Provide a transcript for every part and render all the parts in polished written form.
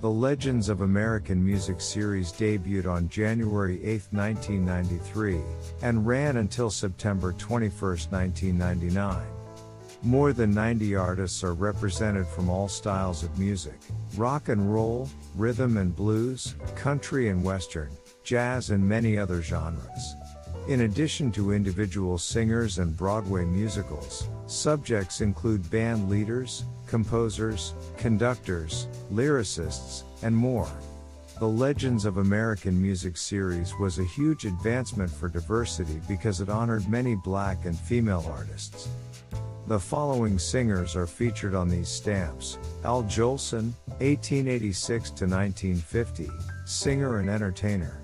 The Legends of American Music series debuted on January 8, 1993, and ran until September 21, 1999. More than 90 artists are represented from all styles of music: rock and roll, rhythm and blues, country and western, jazz and many other genres. In addition to individual singers and Broadway musicals, subjects include band leaders, composers, conductors, lyricists, and more. The Legends of American Music series was a huge advancement for diversity because it honored many black and female artists. The following singers are featured on these stamps: Al Jolson, 1886 to 1950, singer and entertainer.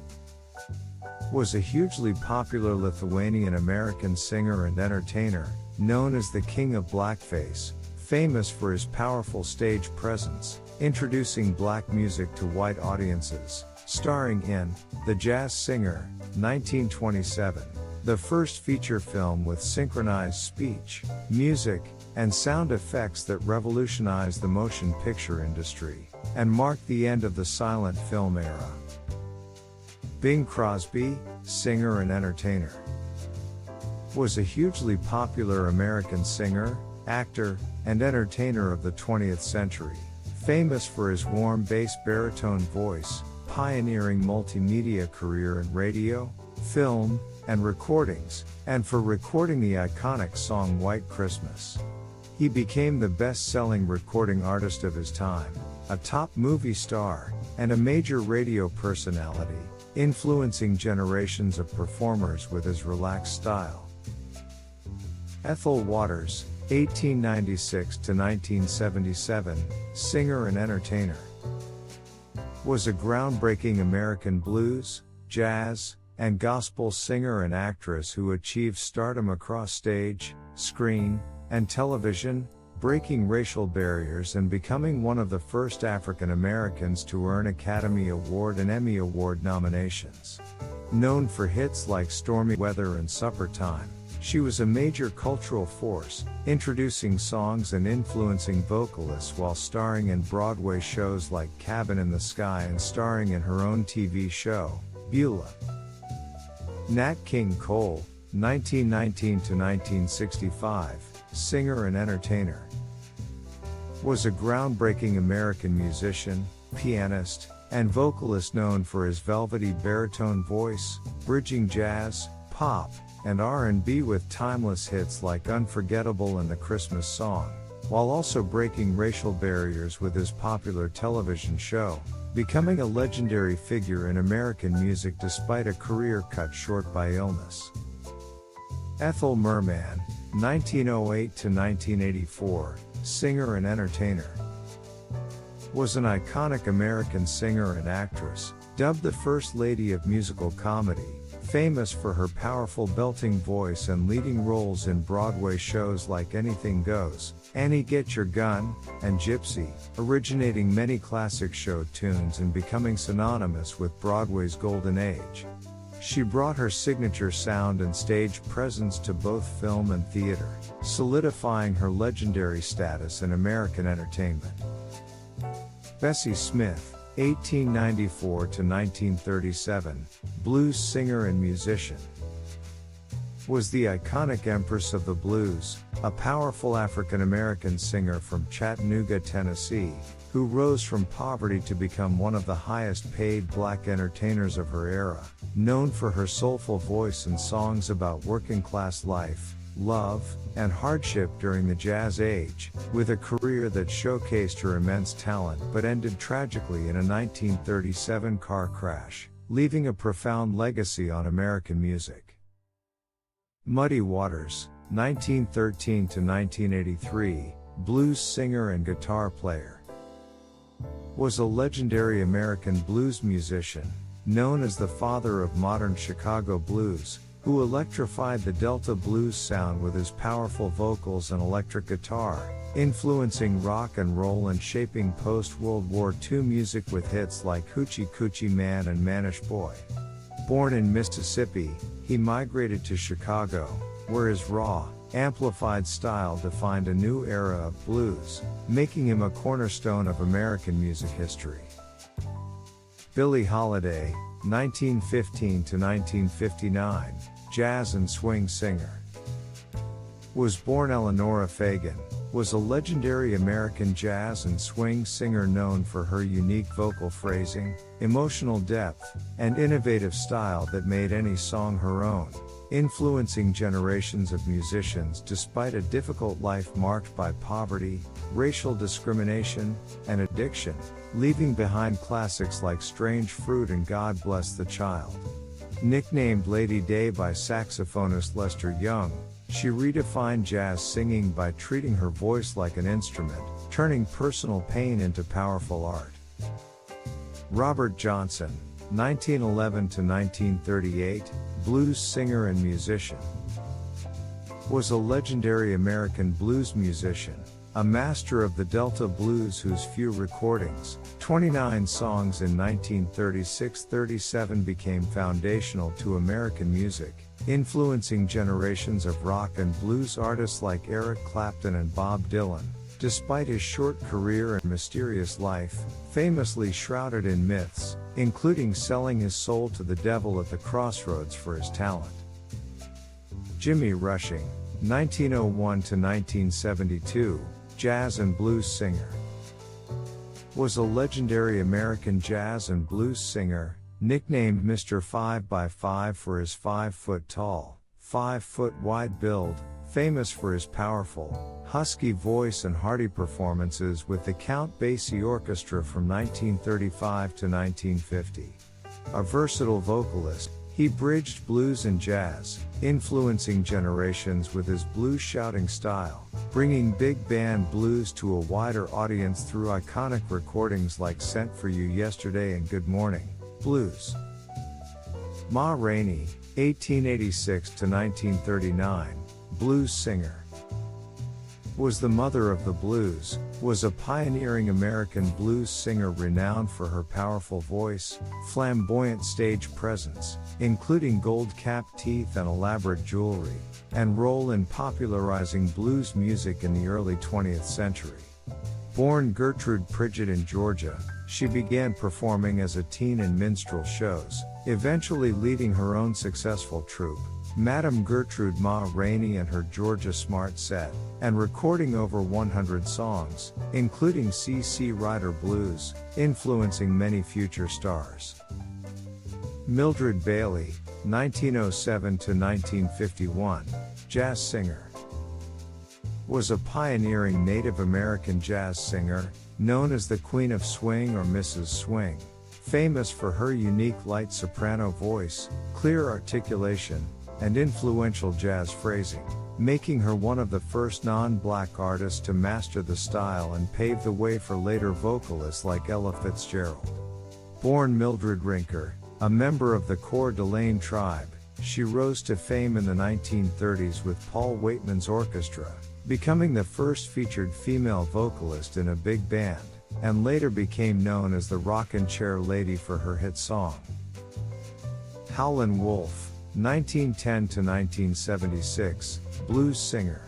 Was a hugely popular Lithuanian-American singer and entertainer, known as the King of Blackface, famous for his powerful stage presence, introducing black music to white audiences, starring in The Jazz Singer, 1927, the first feature film with synchronized speech, music, and sound effects that revolutionized the motion picture industry, and marked the end of the silent film era. Bing Crosby, singer and entertainer. Was a hugely popular American singer, actor, and entertainer of the 20th century, famous for his warm bass baritone voice, pioneering multimedia career in radio, film, and recordings, and for recording the iconic song White Christmas. He became the best-selling recording artist of his time, a top movie star, and a major radio personality, influencing generations of performers with his relaxed style. Ethel Waters, 1896 to 1977, singer and entertainer. Was a groundbreaking American blues, jazz, and gospel singer and actress who achieved stardom across stage, screen, and television, breaking racial barriers and becoming one of the first African Americans to earn Academy Award and Emmy Award nominations. Known for hits like Stormy Weather and Supper Time, she was a major cultural force, introducing songs and influencing vocalists while starring in Broadway shows like Cabin in the Sky and starring in her own TV show, Beulah. Nat King Cole, 1919 to 1965, singer and entertainer. Was a groundbreaking American musician, pianist, and vocalist known for his velvety baritone voice, bridging jazz, pop, and R&B with timeless hits like Unforgettable and The Christmas Song, while also breaking racial barriers with his popular television show, becoming a legendary figure in American music despite a career cut short by illness. Ethel Merman, 1908 to 1984, singer and entertainer. Was an iconic American singer and actress, dubbed the First Lady of Musical Comedy, famous for her powerful belting voice and leading roles in Broadway shows like Anything Goes, Annie Get Your Gun, and Gypsy, originating many classic show tunes and becoming synonymous with Broadway's golden age. She brought her signature sound and stage presence to both film and theater, solidifying her legendary status in American entertainment. Bessie Smith, 1894 to 1937, blues singer and musician. Was the iconic Empress of the Blues, a powerful African-American singer from Chattanooga, Tennessee, who rose from poverty to become one of the highest-paid black entertainers of her era, known for her soulful voice and songs about working-class life, love, and hardship during the Jazz Age, with a career that showcased her immense talent but ended tragically in a 1937 car crash, leaving a profound legacy on American music. Muddy Waters, 1913 to 1983, blues singer and guitar player. Was a legendary American blues musician, known as the father of modern Chicago blues, who electrified the Delta blues sound with his powerful vocals and electric guitar, influencing rock and roll and shaping post-World War II music with hits like Hoochie Coochie Man and Manish Boy. Born in Mississippi, he migrated to Chicago, where his raw, amplified style defined a new era of blues, making him a cornerstone of American music history. Billie Holiday, 1915 to 1959, jazz and swing singer. Was born Eleanora Fagan, was a legendary American jazz and swing singer known for her unique vocal phrasing, emotional depth, and innovative style that made any song her own, influencing generations of musicians despite a difficult life marked by poverty, racial discrimination, and addiction, leaving behind classics like Strange Fruit and God Bless the Child. Nicknamed Lady Day by saxophonist Lester Young, she redefined jazz singing by treating her voice like an instrument, turning personal pain into powerful art. Robert Johnson, 1911 to 1938, blues singer and musician. Was a legendary American blues musician, a master of the Delta blues whose few recordings, 29 songs in 1936-37 became foundational to American music, influencing generations of rock and blues artists like Eric Clapton and Bob Dylan, despite his short career and mysterious life, famously shrouded in myths, including selling his soul to the devil at the crossroads for his talent. Jimmy Rushing, 1901 to 1972, jazz and blues singer. Was a legendary American jazz and blues singer, nicknamed Mr. 5x5 for his 5-foot-tall, 5-foot-wide build, famous for his powerful, husky voice and hearty performances with the Count Basie Orchestra from 1935 to 1950. A versatile vocalist, he bridged blues and jazz, influencing generations with his blues shouting style, bringing big band blues to a wider audience through iconic recordings like Sent for You Yesterday and Good Morning, Blues. Ma Rainey, 1886 to 1939, blues singer. Was the mother of the blues, was a pioneering American blues singer renowned for her powerful voice, flamboyant stage presence, including gold-capped teeth and elaborate jewelry, and role in popularizing blues music in the early 20th century. Born Gertrude Pridgett in Georgia, she began performing as a teen in minstrel shows, eventually leading her own successful troupe, Madame Gertrude Ma Rainey and her Georgia Smart Set, and recording over 100 songs, including C.C. Rider Blues, influencing many future stars. Mildred Bailey, 1907 to 1951, jazz singer. Was a pioneering Native American jazz singer, known as the Queen of Swing or Mrs. Swing, famous for her unique light soprano voice, clear articulation, and influential jazz phrasing, making her one of the first non-black artists to master the style and pave the way for later vocalists like Ella Fitzgerald. Born Mildred Rinker, a member of the Coeur d'Alene tribe, she rose to fame in the 1930s with Paul Waitman's orchestra, becoming the first featured female vocalist in a big band, and later became known as the Rockin' Chair Lady for her hit song. Howlin Wolf, 1910 to 1976, blues singer.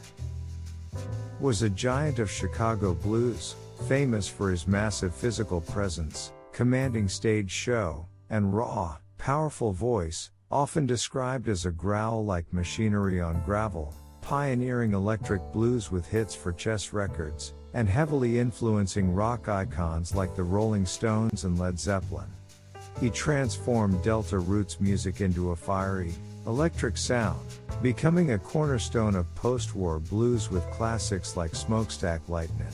Was a giant of Chicago blues, famous for his massive physical presence, commanding stage show, and raw, powerful voice, often described as a growl like machinery on gravel, pioneering electric blues with hits for Chess Records, and heavily influencing rock icons like the Rolling Stones and Led Zeppelin. He transformed Delta roots music into a fiery, electric sound, becoming a cornerstone of post-war blues with classics like Smokestack Lightnin',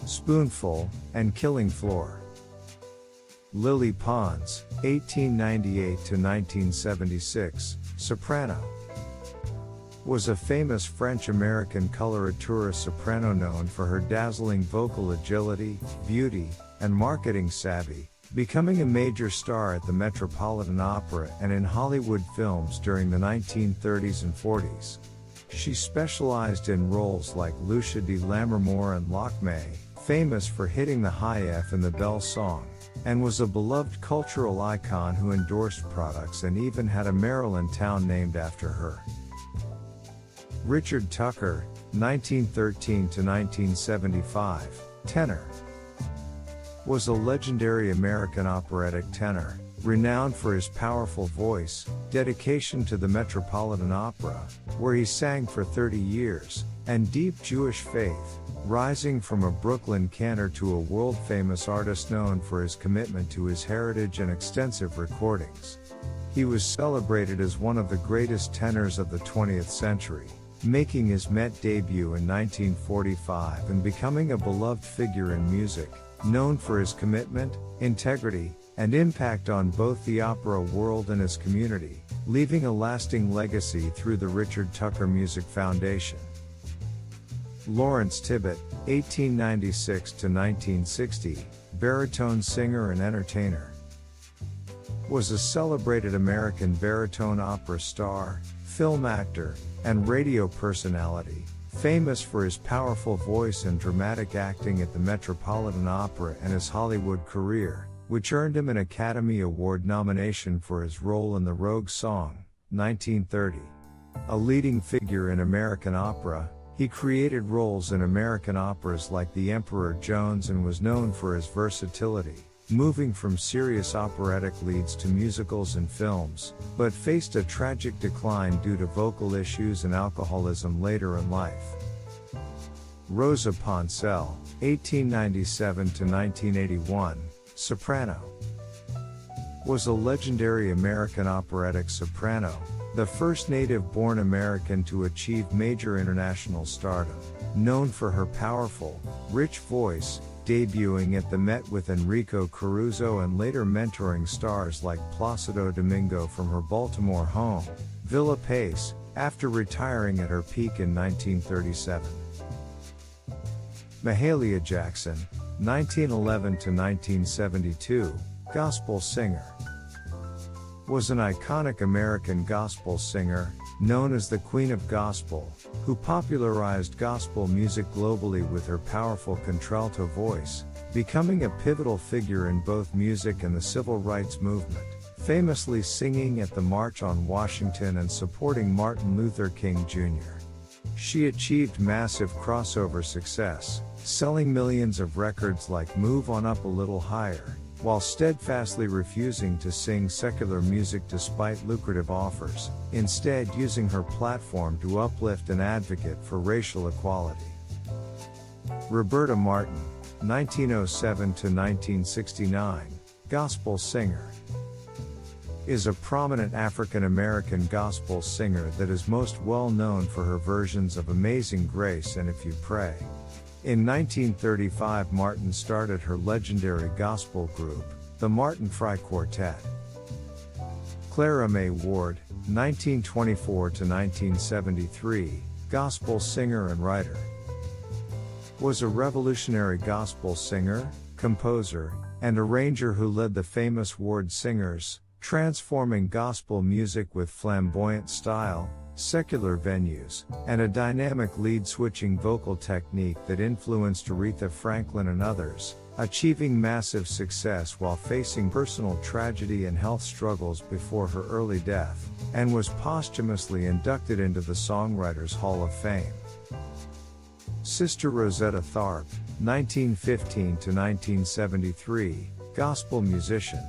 Spoonful, and Killing Floor. Lily Pons, 1898 to 1976, soprano. Was a famous French-American coloratura soprano known for her dazzling vocal agility, beauty, and marketing savvy, becoming a major star at the Metropolitan Opera and in Hollywood films during the 1930s and 40s. She specialized in roles like Lucia de Lammermoor and Lakme, famous for hitting the high F in the Belle song, and was a beloved cultural icon who endorsed products and even had a Maryland town named after her. Richard Tucker, 1913 to 1975, tenor. was a legendary American operatic tenor, renowned for his powerful voice, dedication to the Metropolitan Opera, where he sang for 30 years, and deep Jewish faith, rising from a Brooklyn cantor to a world-famous artist known for his commitment to his heritage and extensive recordings. He was celebrated as one of the greatest tenors of the 20th century, making his Met debut in 1945 and becoming a beloved figure in music, known for his commitment, integrity, and impact on both the opera world and his community, leaving a lasting legacy through the Richard Tucker Music Foundation. Lawrence Tibbett, 1896 to 1960, baritone singer and entertainer, was a celebrated American baritone opera star, film actor, and radio personality, famous for his powerful voice and dramatic acting at the Metropolitan Opera and his Hollywood career, which earned him an Academy Award nomination for his role in The Rogue Song, 1930. A leading figure in American opera, he created roles in American operas like The Emperor Jones and was known for his versatility, moving from serious operatic leads to musicals and films, but faced a tragic decline due to vocal issues and alcoholism later in life. Rosa Poncell, 1897 to 1981, soprano, was a legendary American operatic soprano, the first native-born American to achieve major international stardom, known for her powerful, rich voice, debuting at the Met with Enrico Caruso and later mentoring stars like Placido Domingo from her Baltimore home, Villa Pace, after retiring at her peak in 1937. Mahalia Jackson, 1911 to 1972, gospel singer, was an iconic American gospel singer, known as the Queen of Gospel, who popularized gospel music globally with her powerful contralto voice, becoming a pivotal figure in both music and the civil rights movement, famously singing at the March on Washington and supporting Martin Luther King Jr. She achieved massive crossover success, selling millions of records like Move On Up a Little Higher, while steadfastly refusing to sing secular music despite lucrative offers, instead using her platform to uplift and advocate for racial equality. Roberta Martin, 1907 to 1969, gospel singer, is a prominent African American gospel singer that is most well known for her versions of Amazing Grace and If You Pray. In 1935, Martin started her legendary gospel group, the Martin Fry Quartet. Clara May Ward, 1924 to 1973, gospel singer and writer, was a revolutionary gospel singer, composer, and arranger who led the famous Ward Singers, transforming gospel music with flamboyant style, secular venues, and a dynamic lead-switching vocal technique that influenced Aretha Franklin and others, achieving massive success while facing personal tragedy and health struggles before her early death, and was posthumously inducted into the Songwriters Hall of Fame. Sister Rosetta Tharpe, 1915 to 1973, gospel musician,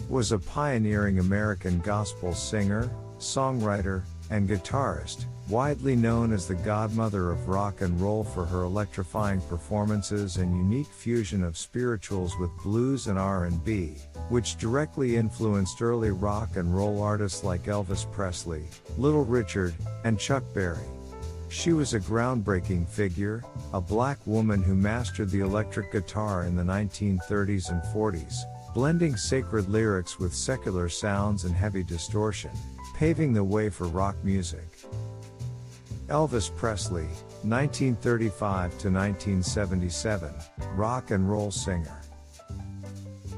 was a pioneering American gospel singer, songwriter, and guitarist, widely known as the Godmother of rock and roll for her electrifying performances and unique fusion of spirituals with blues and R&B, which directly influenced early rock and roll artists like Elvis Presley, Little Richard, and Chuck Berry. She was a groundbreaking figure, a black woman who mastered the electric guitar in the 1930s and 40s, blending sacred lyrics with secular sounds and heavy distortion, paving the way for rock music. Elvis Presley, 1935 to 1977, rock and roll singer,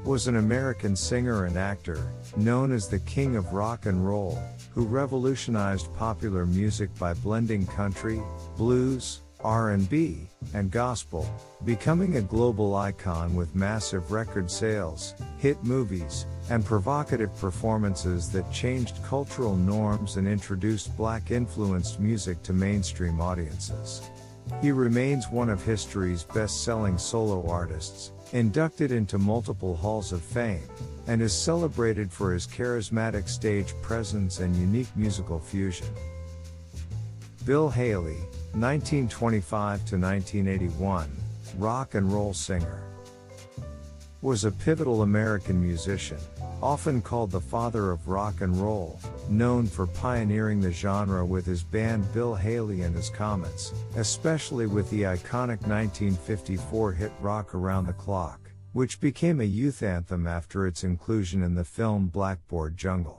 was an American singer and actor, known as the King of Rock and Roll, who revolutionized popular music by blending country, blues, R&B, and gospel, becoming a global icon with massive record sales, hit movies, and provocative performances that changed cultural norms and introduced black-influenced music to mainstream audiences. He remains one of history's best-selling solo artists, inducted into multiple halls of fame, and is celebrated for his charismatic stage presence and unique musical fusion. Bill Haley, 1925 to 1981, rock and roll singer. Was a pivotal American musician, often called the father of rock and roll, known for pioneering the genre with his band Bill Haley and his Comets, especially with the iconic 1954 hit Rock Around the Clock, which became a youth anthem after its inclusion in the film Blackboard Jungle.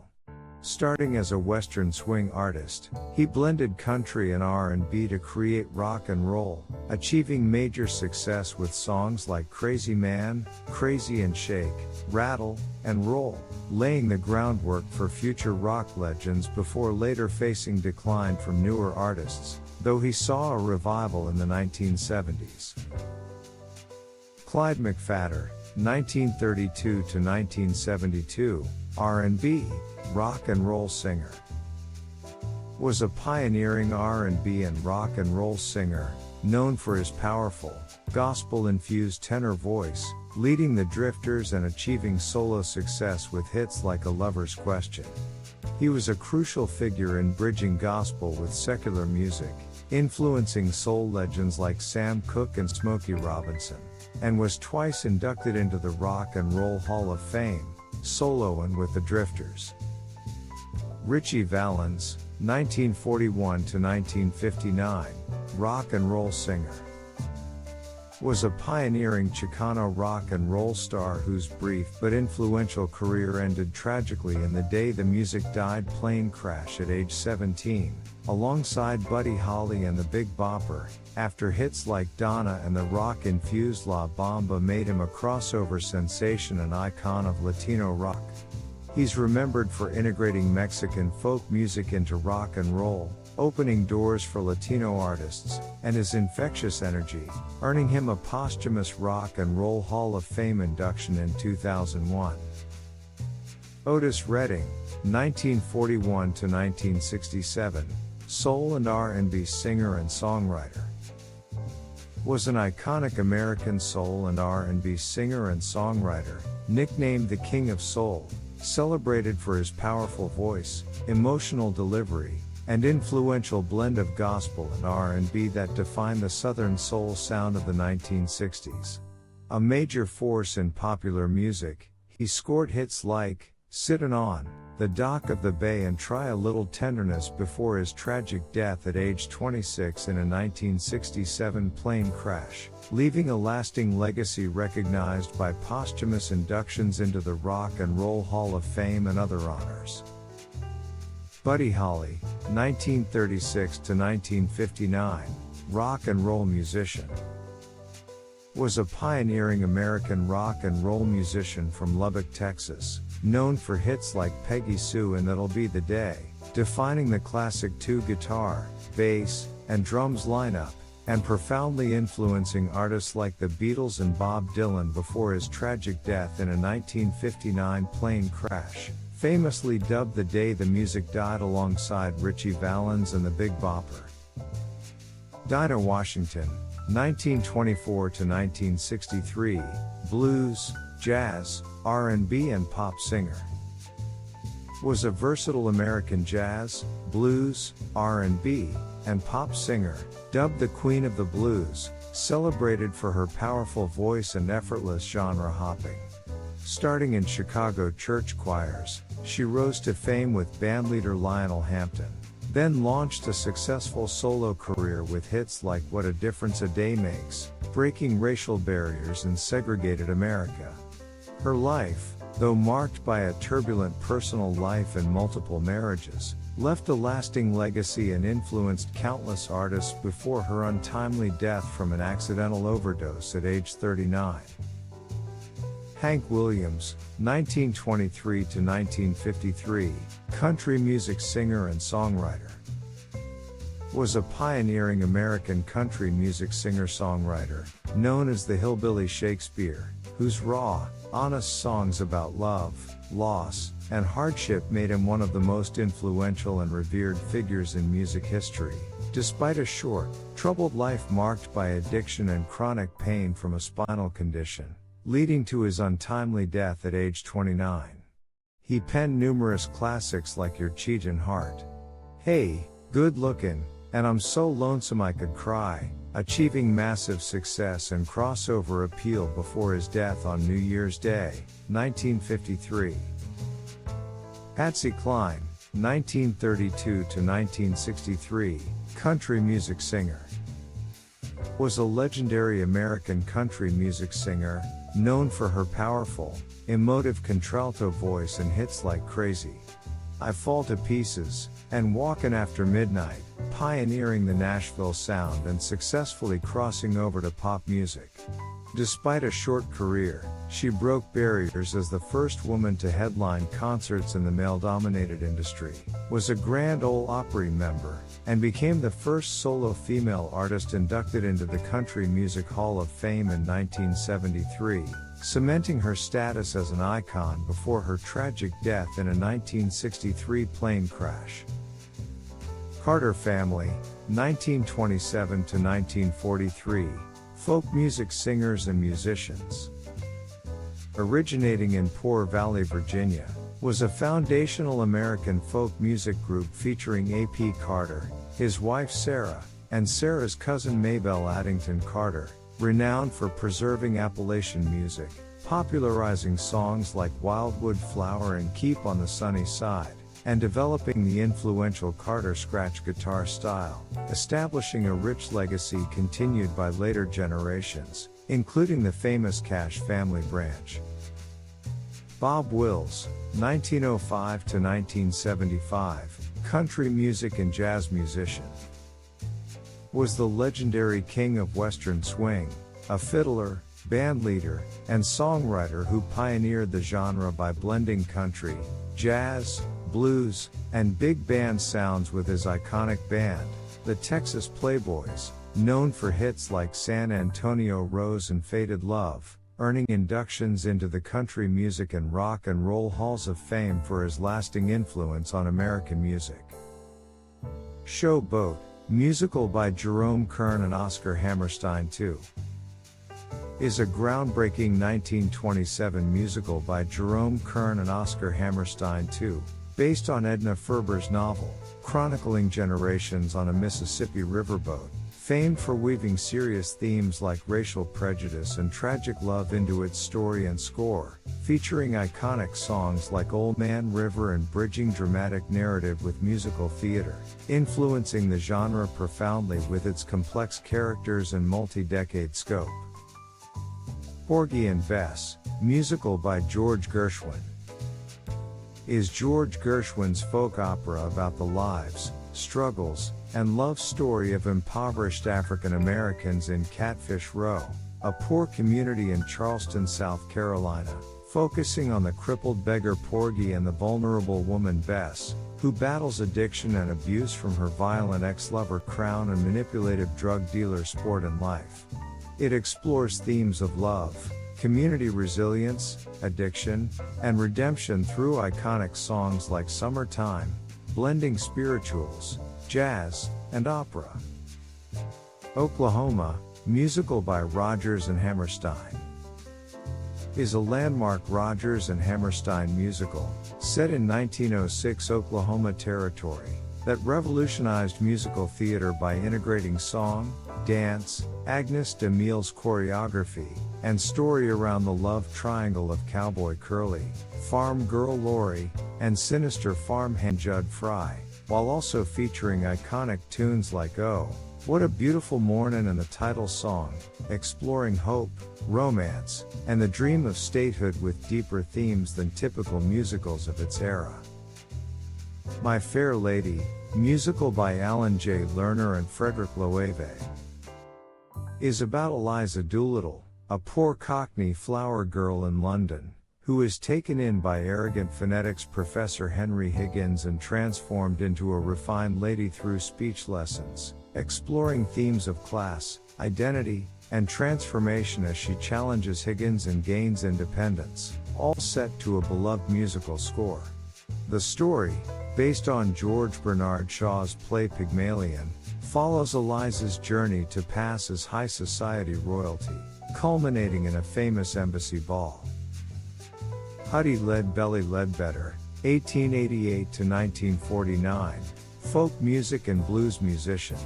Starting as a Western swing artist, he blended country and R&B to create rock and roll, achieving major success with songs like Crazy Man, Crazy and Shake, Rattle, and Roll, laying the groundwork for future rock legends before later facing decline from newer artists, though he saw a revival in the 1970s. Clyde McPhatter, 1932 to 1972, R&B, rock and roll singer. Was a pioneering R&B and rock and roll singer, known for his powerful, gospel-infused tenor voice, leading the Drifters and achieving solo success with hits like A Lover's Question. He was a crucial figure in bridging gospel with secular music, influencing soul legends like Sam Cooke and Smokey Robinson, and was twice inducted into the Rock and Roll Hall of Fame, solo and with the Drifters. Ritchie Valens, 1941 to 1959, rock and roll singer. Was a pioneering Chicano rock and roll star whose brief but influential career ended tragically in the day the music died plane crash at age 17, alongside Buddy Holly and the Big Bopper, after hits like Donna and the rock-infused La Bamba made him a crossover sensation and icon of Latino rock. He's remembered for integrating Mexican folk music into rock and roll, opening doors for Latino artists, and his infectious energy, earning him a posthumous Rock and Roll Hall of Fame induction in 2001. Otis Redding, 1941 to 1967, soul and R&B singer and songwriter. Was an iconic American soul and R&B singer and songwriter, nicknamed the King of Soul, celebrated for his powerful voice, emotional delivery, and influential blend of gospel and R&B that defined the Southern soul sound of the 1960s. A major force in popular music, he scored hits like Sittin' On, The Dock of the Bay and Try a Little Tenderness before his tragic death at age 26 in a 1967 plane crash, leaving a lasting legacy recognized by posthumous inductions into the Rock and Roll Hall of Fame and other honors. Buddy Holly, 1936 to 1959, rock and roll musician. Was a pioneering American rock and roll musician from Lubbock, Texas, known for hits like Peggy Sue and That'll Be the Day, defining the classic two-guitar, bass, and drums lineup, and profoundly influencing artists like the Beatles and Bob Dylan before his tragic death in a 1959 plane crash, famously dubbed the day the music died alongside Ritchie Valens and the Big Bopper. Dinah Washington, 1924 to 1963, blues, jazz, R&B and pop singer. Was a versatile American jazz, blues, R&B, and pop singer, dubbed the Queen of the Blues, celebrated for her powerful voice and effortless genre hopping. Starting in Chicago church choirs, she rose to fame with bandleader Lionel Hampton, then launched a successful solo career with hits like What a Difference a Day Makes, breaking racial barriers in segregated America. Her life, though marked by a turbulent personal life and multiple marriages, left a lasting legacy and influenced countless artists before her untimely death from an accidental overdose at age 39. Hank Williams, 1923 to 1953, country music singer and songwriter. Was a pioneering American country music singer-songwriter, known as the Hillbilly Shakespeare, whose raw, honest songs about love, loss, and hardship made him one of the most influential and revered figures in music history, despite a short, troubled life marked by addiction and chronic pain from a spinal condition. leading to his untimely death at age 29. He penned numerous classics like Your Cheatin' Heart, Hey, Good Lookin', and I'm So Lonesome I Could Cry, achieving massive success and crossover appeal before his death on New Year's Day, 1953. Patsy Cline, 1932 to 1963, country music singer. Was a legendary American country music singer, known for her powerful, emotive contralto voice and hits like Crazy, I Fall to Pieces, and Walkin' After Midnight, pioneering the Nashville sound and successfully crossing over to pop music. Despite a short career, she broke barriers as the first woman to headline concerts in the male-dominated industry, was a Grand Ole Opry member, and became the first solo female artist inducted into the Country Music Hall of Fame in 1973, cementing her status as an icon before her tragic death in a 1963 plane crash. Carter Family, 1927 to 1943, folk music singers and musicians. Originating in Poor Valley, Virginia, was a foundational American folk music group featuring A.P. Carter, his wife Sarah, and Sarah's cousin Maybelle Addington Carter, renowned for preserving Appalachian music, popularizing songs like Wildwood Flower and Keep on the Sunny Side, and developing the influential Carter scratch guitar style, establishing a rich legacy continued by later generations, including the famous Cash family branch. Bob Wills, 1905 to 1975, country music and jazz musician. Was the legendary king of Western swing, a fiddler, bandleader, and songwriter who pioneered the genre by blending country, jazz, blues, and big band sounds with his iconic band, the Texas Playboys, known for hits like San Antonio Rose and Faded Love, earning inductions into the Country Music and Rock and Roll Halls of Fame for his lasting influence on American music. Showboat, musical by Jerome Kern and Oscar Hammerstein II, is a groundbreaking 1927 musical by Jerome Kern and Oscar Hammerstein II, based on Edna Ferber's novel, chronicling generations on a Mississippi riverboat, famed for weaving serious themes like racial prejudice and tragic love into its story and score, featuring iconic songs like Old Man River and bridging dramatic narrative with musical theater, influencing the genre profoundly with its complex characters and multi-decade scope. Porgy and Bess, musical by George Gershwin, is George Gershwin's folk opera about the lives, struggles, and love story of impoverished African Americans in Catfish Row, a poor community in Charleston, South Carolina, focusing on the crippled beggar Porgy and the vulnerable woman Bess, who battles addiction and abuse from her violent ex-lover Crown and manipulative drug dealer Sport and Life. It explores themes of love, community resilience, addiction, and redemption through iconic songs like Summertime, blending spirituals, jazz, and opera. Oklahoma, musical by Rodgers and Hammerstein, is a landmark Rodgers and Hammerstein musical, set in 1906 Oklahoma territory, that revolutionized musical theater by integrating song, dance, Agnes DeMille's choreography, and story around the love triangle of Cowboy Curly, farm girl Lori, and sinister farmhand Judd Fry, while also featuring iconic tunes like Oh, What a Beautiful Mornin' and the title song, exploring hope, romance, and the dream of statehood with deeper themes than typical musicals of its era. My Fair Lady, musical by Alan J. Lerner and Frederick Loewe, is about Eliza Doolittle, a poor Cockney flower girl in London, who is taken in by arrogant phonetics professor Henry Higgins and transformed into a refined lady through speech lessons, exploring themes of class, identity, and transformation as she challenges Higgins and gains independence, all set to a beloved musical score. The story, based on George Bernard Shaw's play Pygmalion, follows Eliza's journey to pass as high society royalty, culminating in a famous embassy ball. Huddy Leadbelly Ledbetter, 1888 to 1949, folk music and blues musician.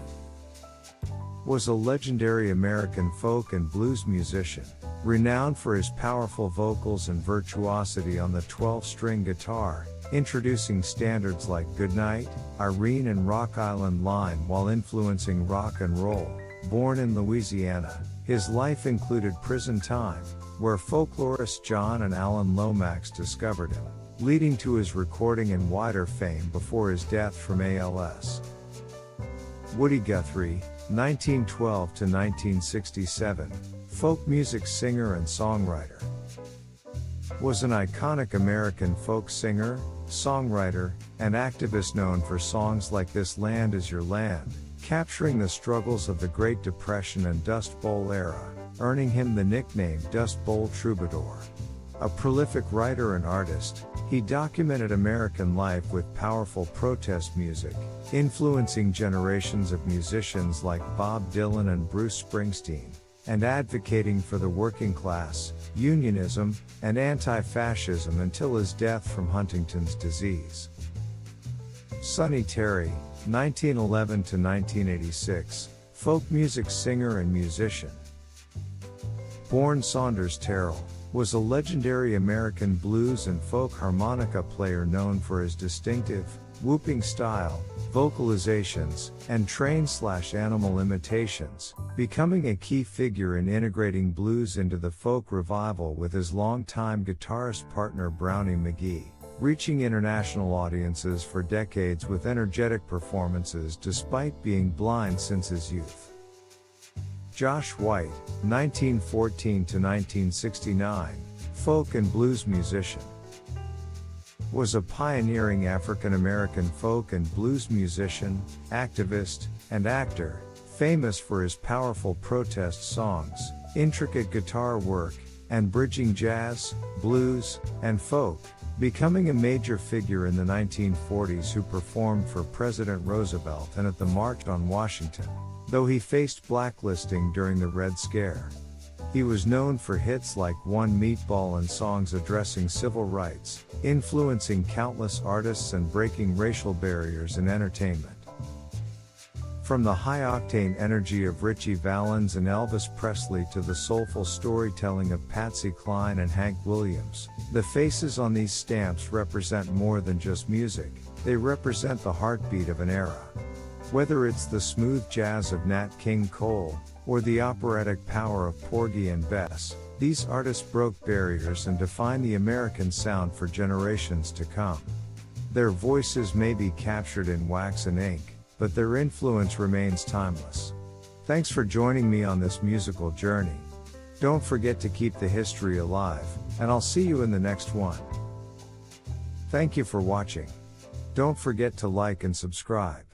Was a legendary American folk and blues musician, renowned for his powerful vocals and virtuosity on the 12-string guitar, introducing standards like Goodnight, Irene and Rock Island Line while influencing rock and roll. Born in Louisiana, his life included prison time, where folklorists John and Alan Lomax discovered him, leading to his recording and wider fame before his death from ALS. Woody Guthrie, 1912 to 1967, folk music singer and songwriter. Was an iconic American folk singer, songwriter, and activist known for songs like This Land Is Your Land, capturing the struggles of the Great Depression and Dust Bowl era, earning him the nickname Dust Bowl Troubadour. A prolific writer and artist, he documented American life with powerful protest music, influencing generations of musicians like Bob Dylan and Bruce Springsteen, and advocating for the working class, unionism, and anti-fascism until his death from Huntington's disease. Sonny Terry, 1911 to 1986, folk music singer and musician. Born Saunders Terrell, was a legendary American blues and folk harmonica player known for his distinctive, whooping style, vocalizations, and train/animal imitations, becoming a key figure in integrating blues into the folk revival with his longtime guitarist partner Brownie McGhee, reaching international audiences for decades with energetic performances despite being blind since his youth. Josh White, 1914 to 1969, folk and blues musician. Was a pioneering African-American folk and blues musician, activist, and actor, famous for his powerful protest songs, intricate guitar work, and bridging jazz, blues, and folk, becoming a major figure in the 1940s who performed for President Roosevelt and at the March on Washington, though he faced blacklisting during the Red Scare. He was known for hits like One Meatball and songs addressing civil rights, influencing countless artists and breaking racial barriers in entertainment. From the high-octane energy of Ritchie Valens and Elvis Presley to the soulful storytelling of Patsy Cline and Hank Williams, the faces on these stamps represent more than just music, they represent the heartbeat of an era. Whether it's the smooth jazz of Nat King Cole, or the operatic power of Porgy and Bess, these artists broke barriers and defined the American sound for generations to come. Their voices may be captured in wax and ink, but their influence remains timeless. Thanks for joining me on this musical journey. Don't forget to keep the history alive, and I'll see you in the next one. Thank you for watching. Don't forget to like and subscribe.